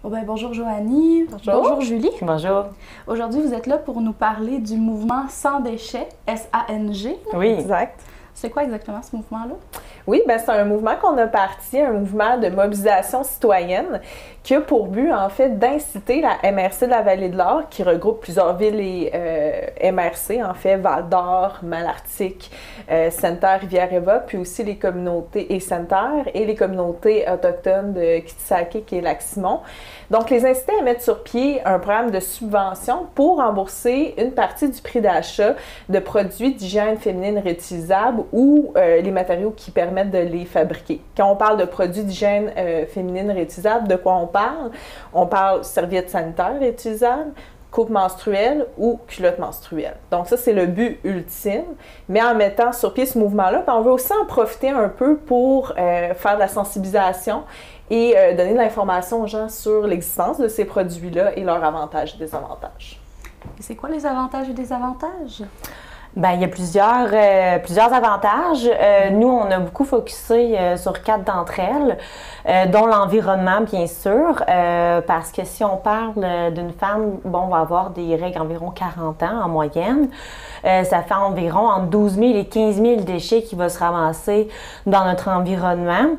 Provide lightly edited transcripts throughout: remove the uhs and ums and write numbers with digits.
Oh ben, bonjour Joanie. Bonjour Julie. Bonjour. Aujourd'hui, vous êtes là pour nous parler du mouvement Sans déchets, SANG. Oui, exact. C'est quoi exactement ce mouvement-là? Oui, bien, c'est un mouvement qu'on a parti, un mouvement de mobilisation citoyenne qui a pour but, en fait, d'inciter la MRC de la Vallée-de-l'Or, qui regroupe plusieurs villes et MRC, en fait, Val-d'Or, Malartic, Sainte-Terre, Rivière-Éva, puis aussi les communautés et Sainte-Terre et les communautés autochtones de Kitsakik et Lac-Simon. Donc, les inciter à mettre sur pied un programme de subvention pour rembourser une partie du prix d'achat de produits d'hygiène féminine réutilisables ou les matériaux qui permettent de les fabriquer. Quand on parle de produits d'hygiène féminine réutilisables, de quoi on parle? On parle serviettes sanitaires réutilisables, coupe menstruelle ou culotte menstruelle. Donc ça, c'est le but ultime. Mais en mettant sur pied ce mouvement-là, on veut aussi en profiter un peu pour faire de la sensibilisation et donner de l'information aux gens sur l'existence de ces produits-là et leurs avantages et désavantages. Et c'est quoi les avantages et désavantages? Bien, il y a plusieurs avantages. Nous, on a beaucoup focusé sur 4 d'entre elles, dont l'environnement, bien sûr, parce que si on parle d'une femme, bon, on va avoir des règles environ 40 ans en moyenne. Ça fait environ entre 12 000 et 15 000 déchets qui vont se ramasser dans notre environnement.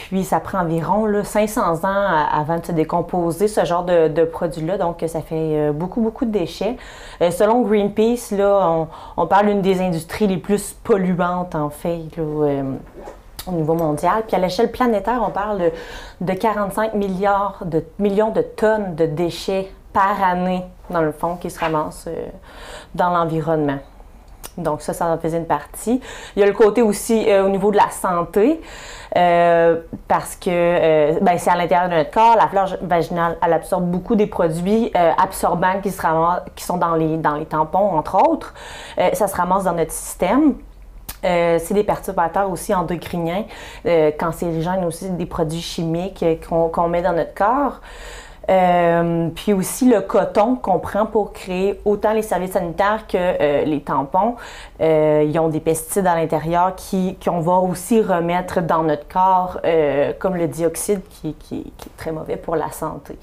Puis ça prend environ 500 ans avant de se décomposer ce genre de produit-là, donc ça fait beaucoup de déchets. Selon Greenpeace, là, on parle d'une des industries les plus polluantes en fait là, au niveau mondial. Puis à l'échelle planétaire, on parle de 45 millions de tonnes de déchets par année, dans le fond, qui se ramassent dans l'environnement. Donc ça en faisait une partie. Il y a le côté aussi au niveau de la santé, parce que c'est à l'intérieur de notre corps, la flore vaginale, elle absorbe beaucoup des produits absorbants qui sont dans les tampons, entre autres. Ça se ramasse dans notre système. C'est des perturbateurs aussi endocriniens, cancérigènes aussi, des produits chimiques qu'on met dans notre corps. Puis aussi le coton qu'on prend pour créer autant les serviettes sanitaires que les tampons. Ils ont des pesticides à l'intérieur qu'on va aussi remettre dans notre corps, comme le dioxyde qui est très mauvais pour la santé.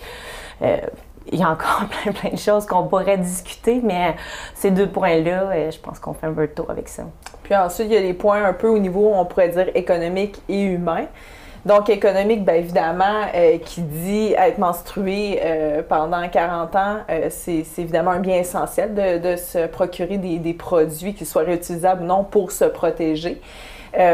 Il y a encore plein de choses qu'on pourrait discuter, mais ces 2 points-là, je pense qu'on fait un peu de tour avec ça. Puis ensuite, il y a des points un peu au niveau, on pourrait dire, économique et humain. Donc, économique, bien évidemment, qui dit être menstrué pendant 40 ans, c'est évidemment un bien essentiel de se procurer des produits qui soient réutilisables ou non pour se protéger.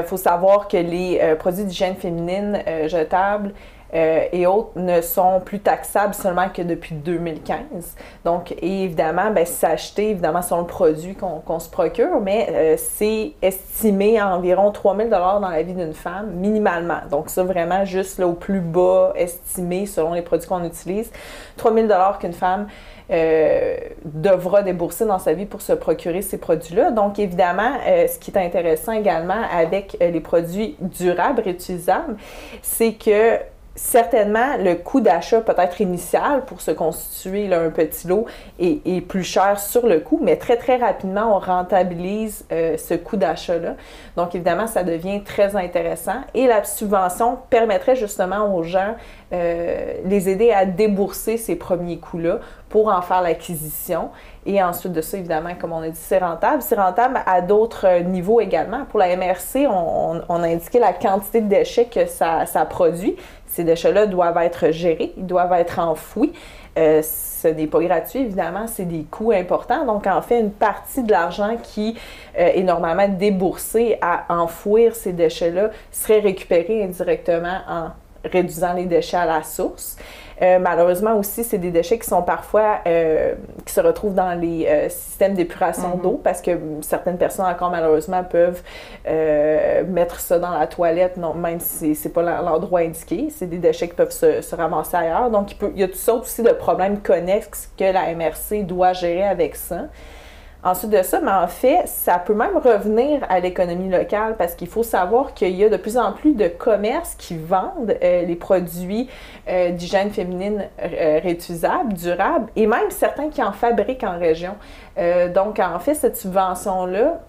Faut savoir que les produits d'hygiène féminine jetables et autres ne sont plus taxables seulement que depuis 2015. Donc, et évidemment, c'est acheté évidemment selon le produit qu'on se procure, mais c'est estimé à environ 3 000 $ dans la vie d'une femme, minimalement. Donc, ça, vraiment, juste là, au plus bas estimé selon les produits qu'on utilise, 3 000 $ qu'une femme devra débourser dans sa vie pour se procurer ces produits-là. Donc, évidemment, ce qui est intéressant également avec les produits durables, réutilisables, c'est que certainement, le coût d'achat peut-être initial pour se constituer là, un petit lot est plus cher sur le coût, mais très rapidement, on rentabilise ce coût d'achat-là. Donc, évidemment, ça devient très intéressant et la subvention permettrait justement aux gens les aider à débourser ces premiers coûts-là pour en faire l'acquisition. Et ensuite de ça, évidemment, comme on a dit, c'est rentable. C'est rentable à d'autres niveaux également. Pour la MRC, on a indiqué la quantité de déchets que ça produit. Ces déchets-là doivent être gérés, ils doivent être enfouis. Ce n'est pas gratuit, évidemment, c'est des coûts importants. Donc, en fait, une partie de l'argent qui est normalement déboursé à enfouir ces déchets-là serait récupérée indirectement en réduisant les déchets à la source. Malheureusement aussi, c'est des déchets qui sont parfois, qui se retrouvent dans les systèmes d'épuration d'eau parce que certaines personnes encore malheureusement peuvent mettre ça dans la toilette, non, même si c'est pas l'endroit indiqué. C'est des déchets qui peuvent se ramasser ailleurs. Donc, il y a toutes sortes aussi de problèmes connexes que la MRC doit gérer avec ça. Ensuite de ça, mais en fait, ça peut même revenir à l'économie locale parce qu'il faut savoir qu'il y a de plus en plus de commerces qui vendent les produits d'hygiène féminine réutilisables, durables, et même certains qui en fabriquent en région. Donc, en fait, cette subvention-là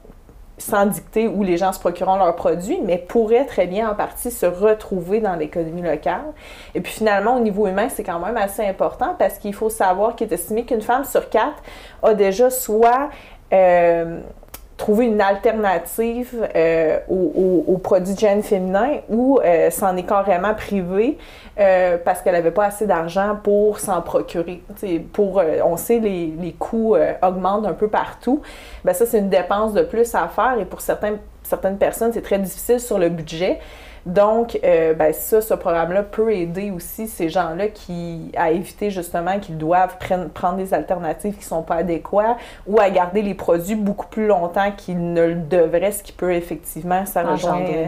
sans dicter où les gens se procureront leurs produits, mais pourraient très bien en partie se retrouver dans l'économie locale. Et puis finalement, au niveau humain, c'est quand même assez important parce qu'il faut savoir qu'il est estimé qu'une femme sur 4 a déjà soit trouvé une alternative aux produits de hygiène féminin ou s'en est carrément privée parce qu'elle n'avait pas assez d'argent pour s'en procurer. On sait les coûts augmentent un peu partout. Bien, ça, c'est une dépense de plus à faire et pour certaines personnes, c'est très difficile sur le budget. Donc, ce programme-là peut aider aussi ces gens-là à éviter justement qu'ils doivent prendre des alternatives qui ne sont pas adéquates ou à garder les produits beaucoup plus longtemps qu'ils ne le devraient, ce qui peut effectivement engendrer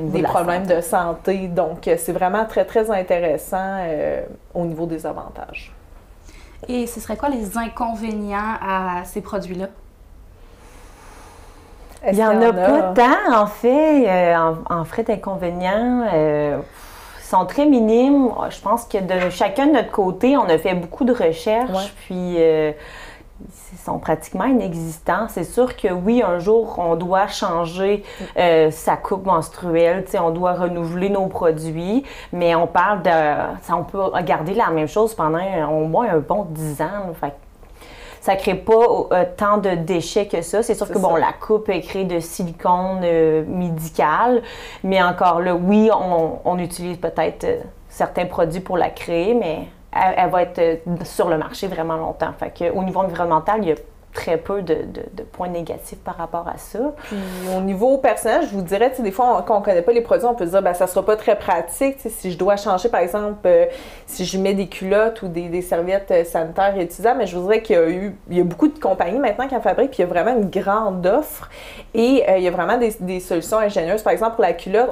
des problèmes de santé. Donc, c'est vraiment très, très intéressant au niveau des avantages. Et ce serait quoi les inconvénients à ces produits-là? Il n'y en a pas tant, en fait, en frais d'inconvénients. Ils sont très minimes. Je pense que de chacun de notre côté, on a fait beaucoup de recherches, puis ils sont pratiquement inexistants. C'est sûr que oui, un jour, on doit changer sa coupe menstruelle, on doit renouveler nos produits, mais on parle on peut garder la même chose pendant au moins un bon 10 ans. Fait ça ne crée pas tant de déchets que ça. C'est sûr que la coupe est créée de silicone médical, mais encore là, oui, on utilise peut-être certains produits pour la créer, mais elle va être sur le marché vraiment longtemps. Fait que, au niveau environnemental, il y a très peu de points négatifs par rapport à ça. Puis au niveau personnel, je vous dirais, des fois, quand on ne connaît pas les produits, on peut se dire, ça ne sera pas très pratique. Si je dois changer, par exemple, si je mets des culottes ou des serviettes sanitaires réutilisables, mais je vous dirais qu'il y a beaucoup de compagnies maintenant qui en fabriquent, puis il y a vraiment une grande offre. Et il y a vraiment des solutions ingénieuses. Par exemple, pour la culotte,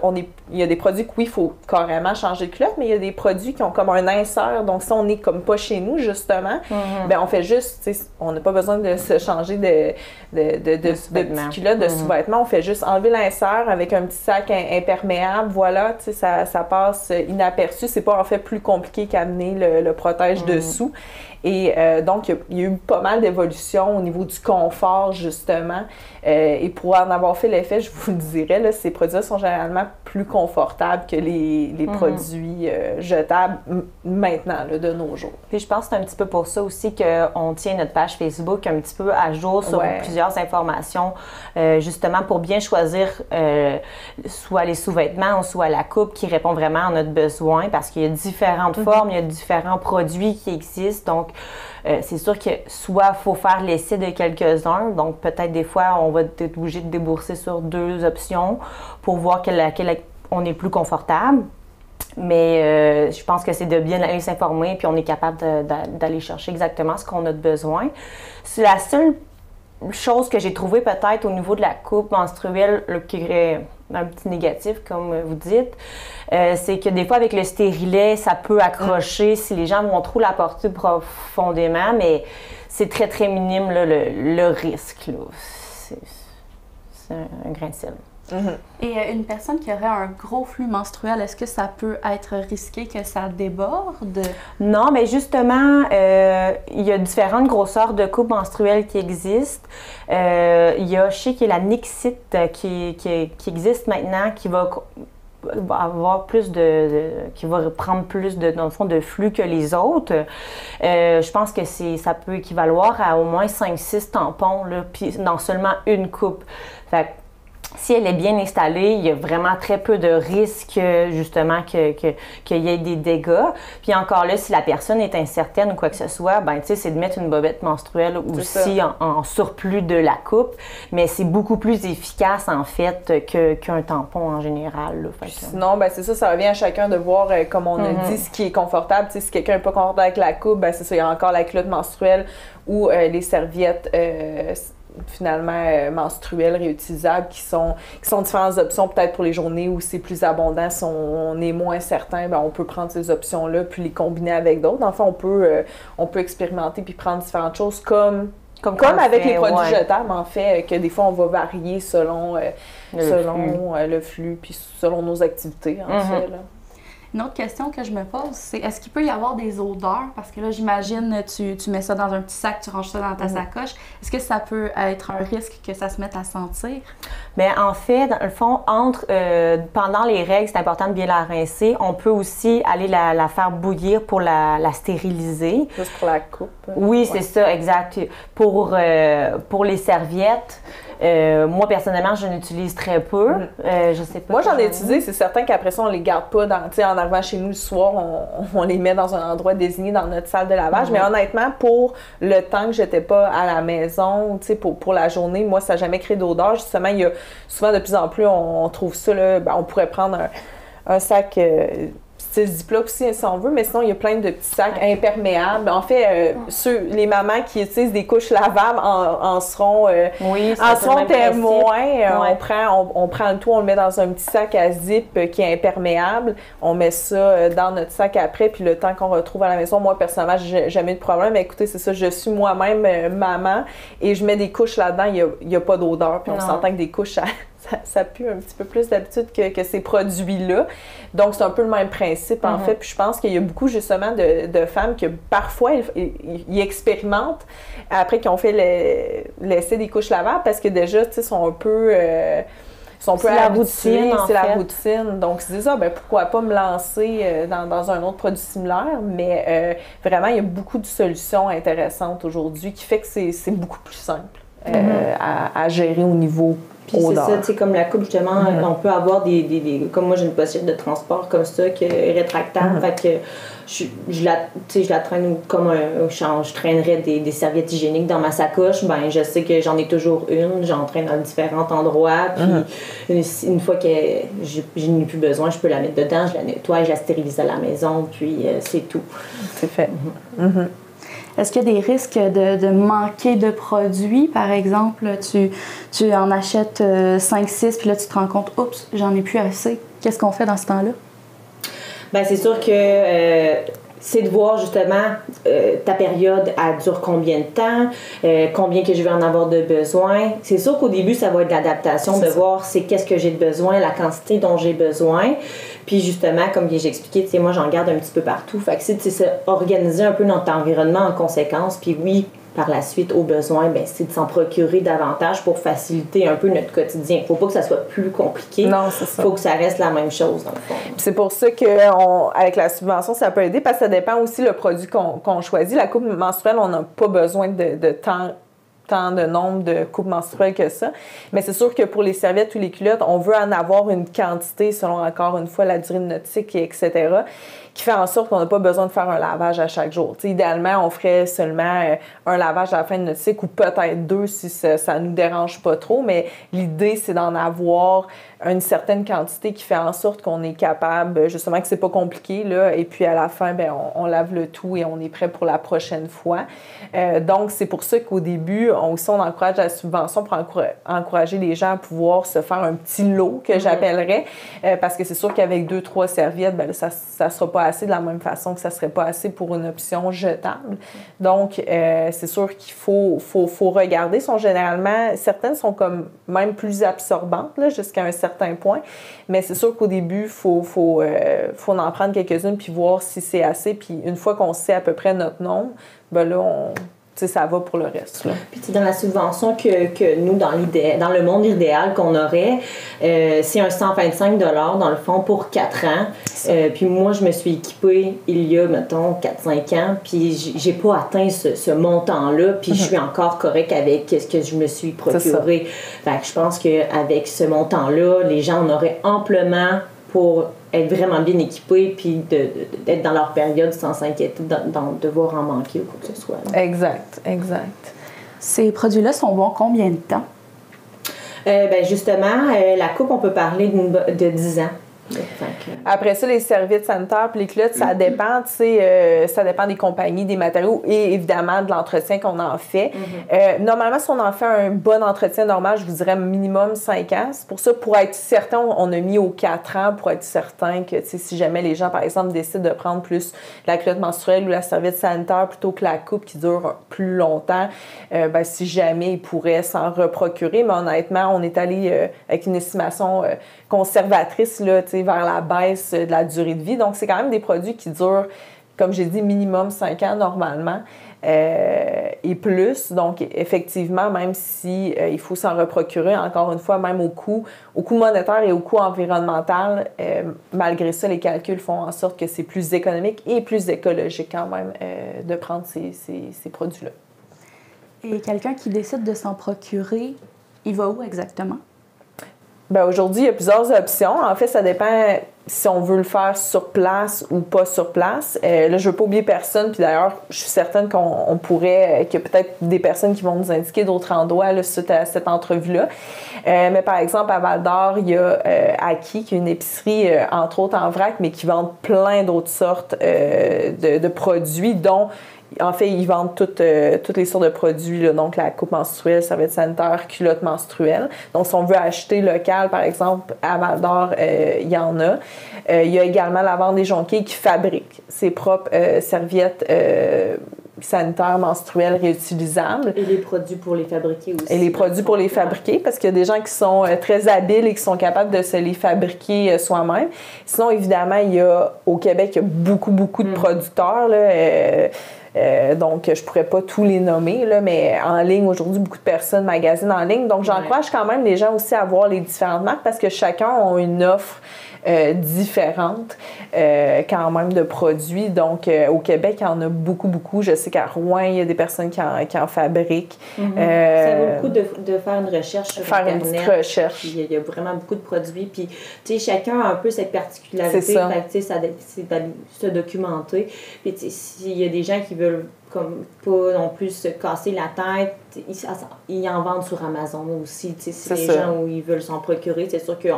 il y a des produits que oui, il faut carrément changer de culotte, mais il y a des produits qui ont comme un insert. Donc, si on n'est comme pas chez nous, justement, on fait juste, on n'a pas besoin de se changer de petites culottes, de sous-vêtements. On fait juste enlever l'insert avec un petit sac imperméable. Voilà, ça passe inaperçu. C'est pas en fait plus compliqué qu'amener le protège dessous. Et donc, il y a eu pas mal d'évolutions au niveau du confort, justement. Et pour en avoir fait l'effet, je vous le dirais, là, ces produits-là sont généralement plus confortables que les produits jetables maintenant, là, de nos jours. Puis je pense que c'est un petit peu pour ça aussi qu'on tient notre page Facebook un petit peu à jour sur plusieurs informations, justement pour bien choisir soit les sous-vêtements ou soit la coupe qui répond vraiment à notre besoin, parce qu'il y a différentes formes, il y a différents produits qui existent. Donc, c'est sûr que soit il faut faire l'essai de quelques-uns, donc peut-être des fois on va être obligé de débourser sur 2 options pour voir laquelle on est plus confortable. Mais je pense que c'est de bien aller s'informer puis on est capable d'aller chercher exactement ce qu'on a de besoin. C'est la seule chose que j'ai trouvée peut-être au niveau de la coupe menstruelle qui est un petit négatif, comme vous dites, c'est que des fois avec le stérilet, ça peut accrocher si les gens vont trop la porter profondément, mais c'est très très minime là, le risque. Là. C'est un grain de sel. Et une personne qui aurait un gros flux menstruel, est-ce que ça peut être risqué que ça déborde? Non, mais justement, il y a différentes grosseurs de coupes menstruelles qui existent. Il y a, je sais qu'il y a la Nixit qui existe maintenant, qui va avoir plus qui va prendre plus dans le fond, de flux que les autres. Je pense que ça peut équivaloir à au moins 5-6 tampons, là, puis dans seulement une coupe. Fait que, si elle est bien installée, il y a vraiment très peu de risques, justement, qu'il y ait des dégâts. Puis encore là, si la personne est incertaine ou quoi que ce soit, ben tu sais, c'est de mettre une bobette menstruelle aussi en surplus de la coupe. Mais c'est beaucoup plus efficace, en fait, qu'un tampon en général. Là. Sinon, ben c'est ça revient à chacun de voir, comme on a dit, ce qui est confortable. Tu sais, si quelqu'un n'est pas confortable avec la coupe, ben c'est ça, il y a encore la culotte menstruelle ou les serviettes finalement menstruelles réutilisables qui sont différentes options peut-être pour les journées où c'est plus abondant. Si on est moins certain, ben on peut prendre ces options-là puis les combiner avec d'autres. Enfin, on peut expérimenter puis prendre différentes choses comme avec les produits jetables, en fait, que des fois on va varier selon le flux puis selon nos activités, en fait. Là. Une autre question que je me pose, c'est est-ce qu'il peut y avoir des odeurs? Parce que là, j'imagine, tu mets ça dans un petit sac, tu ranges ça dans ta sacoche. Est-ce que ça peut être un risque que ça se mette à sentir? Bien, en fait, dans le fond, pendant les règles, c'est important de bien la rincer. On peut aussi aller la faire bouillir pour la stériliser. Juste pour la coupe. Oui, c'est ça, exact. Pour les serviettes, moi, personnellement, je n'utilise très peu. Je sais pas. Moi, j'en ai utilisé. C'est certain qu'après ça, on les garde pas en arrivant chez nous le soir, on les met dans un endroit désigné dans notre salle de lavage. Mais honnêtement, pour le temps que j'étais pas à la maison, pour la journée, moi, ça n'a jamais créé d'odeur. Justement, il y a souvent de plus en plus, on trouve ça, là, on pourrait prendre un sac style Ziploc aussi, si on veut, mais sinon, il y a plein de petits sacs imperméables. En fait, les mamans qui utilisent des couches lavables en seront témoins. On prend le tout, on le met dans un petit sac à zip qui est imperméable. On met ça dans notre sac après, puis le temps qu'on retrouve à la maison, moi, personnellement, j'ai jamais eu de problème. Mais écoutez, c'est ça, je suis moi-même maman et je mets des couches là-dedans, il n'y a pas d'odeur. Puis on s'entend que des couches, ça pue un petit peu plus d'habitude que ces produits-là. Donc, c'est un peu le même principe, en fait. Puis je pense qu'il y a beaucoup, justement, de femmes que parfois, ils expérimentent après qu'ils ont fait l'essai des couches lavables parce que déjà, tu sais, sont un peu... c'est la routine, c'est la routine. Donc, c'est ça, pourquoi pas me lancer dans un autre produit similaire, mais vraiment, il y a beaucoup de solutions intéressantes aujourd'hui qui fait que c'est beaucoup plus simple à gérer au niveau puis odeur. C'est ça, tu sais, comme la coupe, justement, on peut avoir comme moi, j'ai une pochette de transport comme ça, qui est rétractable, fait que je la traîne comme je traînerais des serviettes hygiéniques dans ma sacoche. Ben je sais que j'en ai toujours une, j'en traîne dans différents endroits, puis une fois que je n'ai plus besoin, je peux la mettre dedans, je la nettoie, je la stérilise à la maison, puis c'est tout. C'est fait. Est-ce qu'il y a des risques de manquer de produits? Par exemple, tu en achètes 5-6, puis là, tu te rends compte, oups, j'en ai plus assez. Qu'est-ce qu'on fait dans ce temps-là? Bien, c'est sûr que c'est de voir justement ta période, elle dure combien de temps, combien que je vais en avoir de besoin. C'est sûr qu'au début, ça va être de l'adaptation, de voir qu'est-ce que j'ai de besoin, la quantité dont j'ai besoin. Puis justement, comme j'ai expliqué, tu sais, moi, j'en garde un petit peu partout. Fait que c'est organiser un peu notre environnement en conséquence. Puis oui, par la suite, au besoin, bien, c'est de s'en procurer davantage pour faciliter un peu notre quotidien. Il ne faut pas que ça soit plus compliqué. Non, c'est ça. Il faut que ça reste la même chose, dans le fond. C'est pour ça qu'avec la subvention, ça peut aider, parce que ça dépend aussi le produit qu'on choisit. La coupe menstruelle, on n'a pas besoin de tant de nombre de coupes menstruelles que ça. Mais c'est sûr que pour les serviettes ou les culottes, on veut en avoir une quantité selon, encore une fois, la durée de notre cycle, etc., qui fait en sorte qu'on n'a pas besoin de faire un lavage à chaque jour. T'sais, idéalement, on ferait seulement un lavage à la fin de notre cycle ou peut-être 2 si ça nous dérange pas trop, mais l'idée, c'est d'en avoir une certaine quantité qui fait en sorte qu'on est capable, justement, que c'est pas compliqué, là, et puis à la fin, bien, on lave le tout et on est prêt pour la prochaine fois. Donc, c'est pour ça qu'au début, on encourage la subvention pour encourager les gens à pouvoir se faire un petit lot, que j'appellerais, parce que c'est sûr qu'avec 2-3 serviettes, bien, là, ça sera pas assez de la même façon que ça serait pas assez pour une option jetable. Donc, c'est sûr qu'il faut regarder. Certaines sont comme même plus absorbantes, là, jusqu'à un certain point, mais c'est sûr qu'au début, faut en prendre quelques-unes puis voir si c'est assez. Puis une fois qu'on sait à peu près notre nombre, ben là, ça va pour le reste. Là. Puis dans la subvention que nous, dans le monde idéal qu'on aurait, c'est un 125 $ dans le fond pour 4 ans. Puis moi, je me suis équipée il y a, mettons, 4-5 ans, puis j'ai pas atteint ce montant-là, puis je suis encore correcte avec ce que je me suis procuré. Fait que je pense qu'avec ce montant-là, les gens en auraient amplement pour être vraiment bien équipés puis d'être dans leur période sans s'inquiéter de devoir en manquer ou quoi que ce soit. Là. Exact. Ces produits-là sont bons combien de temps? Ben justement, la coupe, on peut parler de 10 ans. Après ça, les serviettes sanitaires puis les culottes, ça dépend, tu sais, ça dépend des compagnies, des matériaux et évidemment de l'entretien qu'on en fait. Normalement, si on en fait un bon entretien normal, je vous dirais minimum 5 ans. C'est pour ça, pour être certain, on a mis aux 4 ans pour être certain que, tu sais, si jamais les gens, par exemple, décident de prendre plus la culotte menstruelle ou la serviette sanitaire plutôt que la coupe qui dure plus longtemps, ben, si jamais ils pourraient s'en reprocurer. Mais honnêtement, on est allé avec une estimation conservatrice, là, tu sais, vers la baisse de la durée de vie. Donc, c'est quand même des produits qui durent, comme j'ai dit, minimum 5 ans normalement. Et plus. Donc, effectivement, même si il faut s'en reprocurer, encore une fois, même au coût monétaire et au coût environnemental, malgré ça, les calculs font en sorte que c'est plus économique et plus écologique quand même de prendre ces produits-là. Et quelqu'un qui décide de s'en procurer, il va où exactement? Bien, aujourd'hui, il y a plusieurs options. En fait, ça dépend si on veut le faire sur place ou pas sur place. Là, je ne veux pas oublier personne. Puis d'ailleurs, je suis certaine qu'on pourrait, qu'il y a peut-être des personnes qui vont nous indiquer d'autres endroits là, suite à cette entrevue-là. Mais par exemple, à Val-d'Or, il y a Aki, qui est une épicerie, entre autres en vrac, mais qui vend plein d'autres sortes de produits, dont en fait, ils vendent toutes les sortes de produits, là, donc la coupe menstruelle, serviette sanitaire, culotte menstruelle. Donc, si on veut acheter local, par exemple, à Val-d'Or, il y en a. Il y a également la vente des jonquiers qui fabrique ses propres serviettes sanitaires menstruelles réutilisables. Et les produits pour les fabriquer aussi. Et les produits pour les fabriquer, parce qu'il y a des gens qui sont très habiles et qui sont capables de se les fabriquer soi-même. Sinon, évidemment, au Québec, il y a beaucoup de producteurs, là, donc, je pourrais pas tous les nommer, là, mais en ligne, aujourd'hui, beaucoup de personnes magasinent en ligne. Donc, j'encourage quand même les gens aussi à voir les différentes marques parce que chacun a une offre différente quand même de produits. Donc, au Québec, il y en a beaucoup. Je sais qu'à Rouen, il y a des personnes qui en fabriquent. Ça vaut le coup de faire une recherche sur Internet. Une petite recherche. Puis, il y a vraiment beaucoup de produits. Puis, tu sais, chacun a un peu cette particularité. C'est ça. Fait que, tu sais, c'est d'aller se documenter. Puis, tu sais, s'il y a des gens qui veulent comme pas non plus se casser la tête, ils en vendent sur Amazon aussi. Tu sais, si les gens où ils veulent s'en procurer, c'est sûr que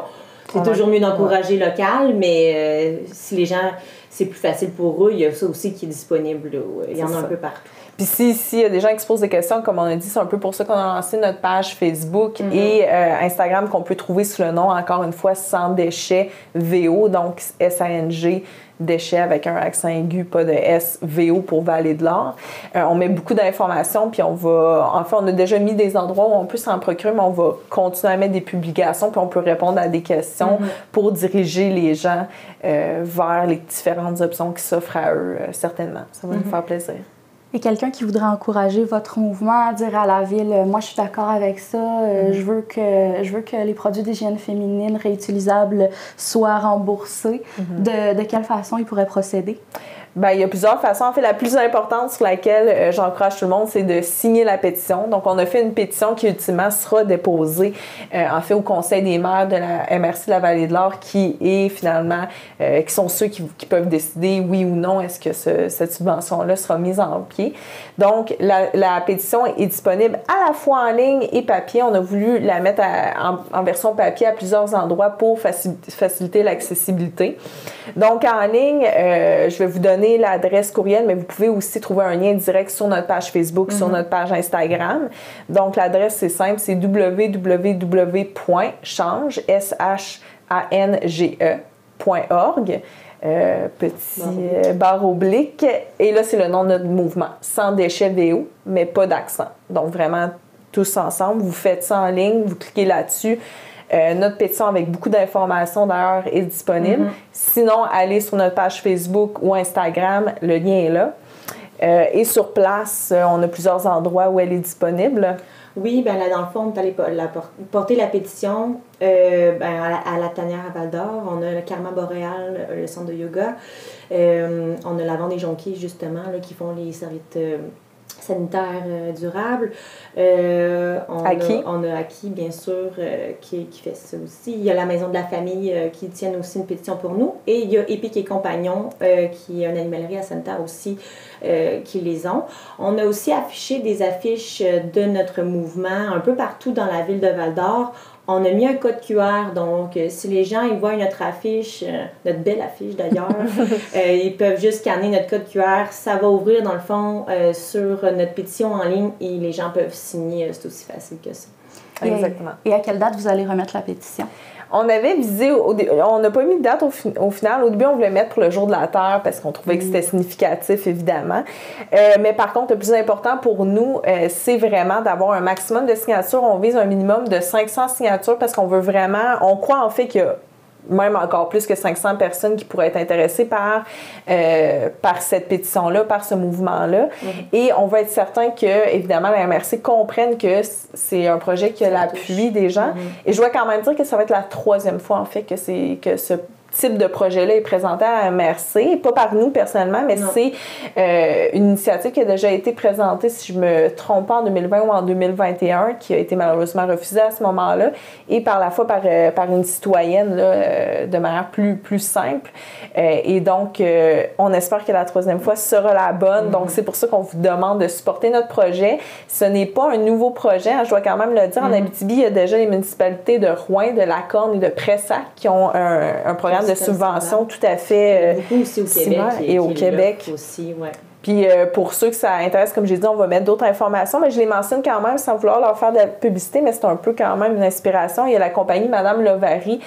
c'est toujours mieux d'encourager local, mais si les gens, c'est plus facile pour eux, il y a ça aussi qui est disponible. Là. Il y en a un peu partout. Puis s'il y a des gens qui se posent des questions, comme on a dit, c'est un peu pour ça qu'on a lancé notre page Facebook et Instagram qu'on peut trouver sous le nom, encore une fois, Sans Déchets VO, donc SANG déchets avec un accent aigu, pas de SVO pour Vallée de l'Or. On met beaucoup d'informations, puis on a déjà mis des endroits où on peut s'en procurer, mais on va continuer à mettre des publications, puis on peut répondre à des questions pour diriger les gens vers les différentes options qui s'offrent à eux, certainement. Ça va nous faire plaisir. Et quelqu'un qui voudrait encourager votre mouvement, dire à la ville, moi je suis d'accord avec ça, je veux que les produits d'hygiène féminine réutilisables soient remboursés, de quelle façon il pourrait procéder? Bien, il y a plusieurs façons. En fait, la plus importante sur laquelle j'encourage tout le monde, c'est de signer la pétition. Donc, on a fait une pétition qui, ultimement, sera déposée, en fait, au Conseil des maires de la MRC de la Vallée de l'Or, qui est finalement, qui sont ceux qui peuvent décider oui ou non est-ce que cette subvention-là sera mise en pied. Donc, la pétition est disponible à la fois en ligne et papier. On a voulu la mettre en version papier à plusieurs endroits pour faciliter l'accessibilité. Donc, en ligne, je vais vous donner l'adresse courriel, mais vous pouvez aussi trouver un lien direct sur notre page Facebook, sur notre page Instagram. Donc, l'adresse, c'est simple, c'est www.change.org. Petit barre oblique. Et là, c'est le nom de notre mouvement. Sans déchets VO, mais pas d'accent. Donc, vraiment, tous ensemble. Vous faites ça en ligne, vous cliquez là-dessus. Notre pétition avec beaucoup d'informations, d'ailleurs, est disponible. Sinon, allez sur notre page Facebook ou Instagram. Le lien est là. Et sur place, on a plusieurs endroits où elle est disponible. Oui, bien là, dans le fond, on est allé porter la pétition à la tanière à Val-d'Or. On a le Karma Boréal, le centre de yoga. On a la vente des jonquiers, justement, là, qui font les serviettes sanitaires durables. On a Aki, bien sûr, qui fait ça aussi. Il y a la Maison de la Famille qui tiennent aussi une pétition pour nous. Et il y a Épic et Compagnons, qui est une animalerie à sanitaire aussi, qui les ont. On a aussi affiché des affiches de notre mouvement un peu partout dans la ville de Val-d'Or. On a mis un code QR, donc si les gens ils voient notre affiche, notre belle affiche d'ailleurs, ils peuvent juste scanner notre code QR. Ça va ouvrir dans le fond sur notre pétition en ligne et les gens peuvent signer. C'est aussi facile que ça. Exactement. Et à quelle date vous allez remettre la pétition? On avait visé, on n'a pas mis de date au final. Au début, on voulait mettre pour le jour de la Terre parce qu'on trouvait que c'était significatif, évidemment. Mais par contre, le plus important pour nous, c'est vraiment d'avoir un maximum de signatures. On vise un minimum de 500 signatures parce qu'on veut vraiment, on croit en fait qu'il y a même encore plus que 500 personnes qui pourraient être intéressées par cette pétition-là, par ce mouvement-là. Et on va être certain que, évidemment, la MRC comprenne que c'est un projet qui a l'appui des gens. Et je dois quand même dire que ça va être la 3e fois, en fait, que ce type de projet-là est présenté à la MRC, pas par nous personnellement, mais c'est une initiative qui a déjà été présentée, si je me trompe pas, en 2020 ou en 2021, qui a été malheureusement refusée à ce moment-là, et par la fois par une citoyenne là, de manière plus simple. Et donc, on espère que la 3e fois sera la bonne. Donc, c'est pour ça qu'on vous demande de supporter notre projet. Ce n'est pas un nouveau projet, hein, je dois quand même le dire. En Abitibi, il y a déjà les municipalités de Rouyn, de Lacorne et de Pressac qui ont un programme de subvention tout à fait beaucoup aussi au Québec et au Québec aussi, ouais. Puis pour ceux que ça intéresse, comme j'ai dit, on va mettre d'autres informations, mais je les mentionne quand même sans vouloir leur faire de la publicité, mais c'est un peu quand même une inspiration. Il y a la compagnie Madame Lovary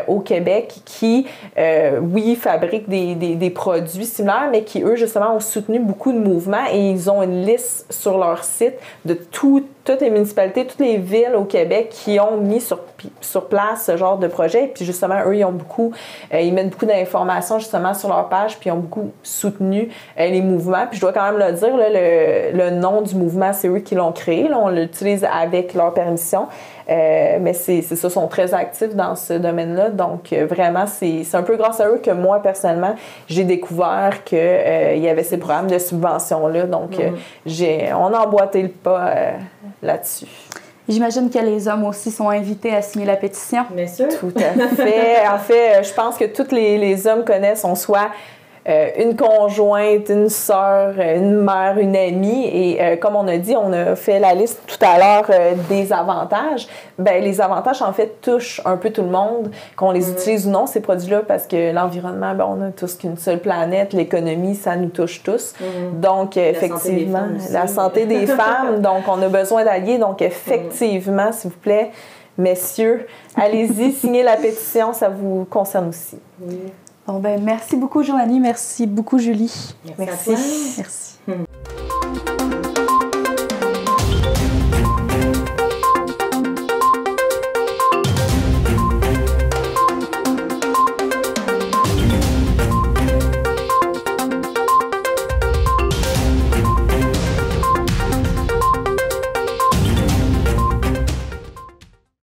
au Québec qui, oui, fabrique des produits similaires, mais qui, eux, justement, ont soutenu beaucoup de mouvements et ils ont une liste sur leur site de toutes les municipalités, toutes les villes au Québec qui ont mis sur place ce genre de projet. Puis justement, eux, ils mettent beaucoup d'informations justement sur leur page, puis ils ont beaucoup soutenu les mouvements. Puis je dois quand même le dire, là, le nom du mouvement, c'est eux qui l'ont créé. Là, on l'utilise avec leur permission. Mais c'est ça, ils sont très actifs dans ce domaine-là. Donc, vraiment, c'est un peu grâce à eux que moi, personnellement, j'ai découvert qu'il y avait ces programmes de subvention-là. Donc, on a emboîté le pas là-dessus. J'imagine que les hommes aussi sont invités à signer la pétition. Bien sûr. Tout à fait. En fait, je pense que tous les hommes connaissent, on soit une conjointe, une sœur, une mère, une amie. Et comme on a dit, on a fait la liste tout à l'heure des avantages. Ben, les avantages, en fait, touchent un peu tout le monde, qu'on les utilise ou non, ces produits-là, parce que l'environnement, ben, on a tous qu'une seule planète. L'économie, ça nous touche tous. Donc, effectivement, la santé des femmes. Donc, on a besoin d'alliés. Donc, effectivement, s'il vous plaît, messieurs, allez-y, signez la pétition, ça vous concerne aussi. Bon, ben, merci beaucoup, Joanie. Merci beaucoup, Julie. Merci. Merci.